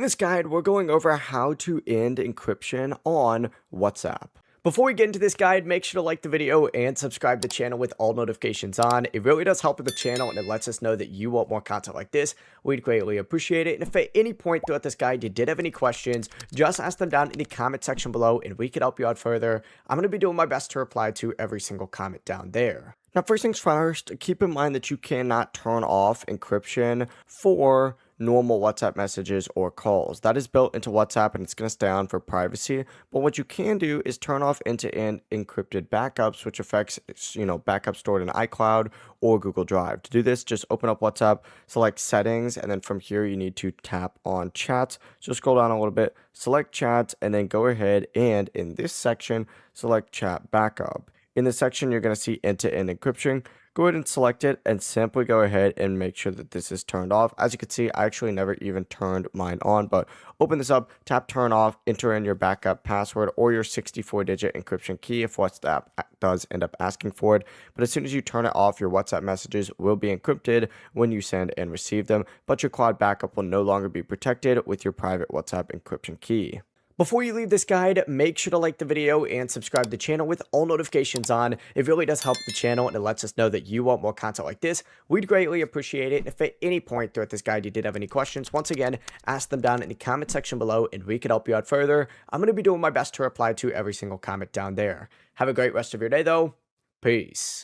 this guide, we're going over how to end encryption on WhatsApp. Before we get into this guide, make sure to like the video and subscribe to the channel with all notifications on. It really does help with the channel and it lets us know that you want more content like this. We'd greatly appreciate it. And if at any point throughout this guide you did have any questions, just ask them down in the comment section below and we can help you out further. I'm going to be doing my best to reply to every single comment down there. Now, first things first, keep in mind that you cannot turn off encryption for normal WhatsApp messages or calls. That is built into WhatsApp and it's going to stay on for privacy. But what you can do is turn off end-to-end encrypted backups, which affects, backups stored in iCloud or Google Drive. To do this, just open up WhatsApp, select settings, and then from here you need to tap on chats. So scroll down a little bit, select chats, and then go ahead and in this section, select chat backup. In this section, you're going to see end-to-end encryption. Go ahead and select it and simply go ahead and make sure that this is turned off. As you can see, I actually never even turned mine on, but open this up, tap turn off, enter in your backup password or your 64-digit encryption key if WhatsApp does end up asking for it. But as soon as you turn it off, your WhatsApp messages will be encrypted when you send and receive them, but your cloud backup will no longer be protected with your private WhatsApp encryption key. Before you leave this guide, make sure to like the video and subscribe to the channel with all notifications on. It really does help the channel and it lets us know that you want more content like this. We'd greatly appreciate it. And if at any point throughout this guide you did have any questions, once again, ask them down in the comment section below and we can help you out further. I'm going to be doing my best to reply to every single comment down there. Have a great rest of your day though. Peace.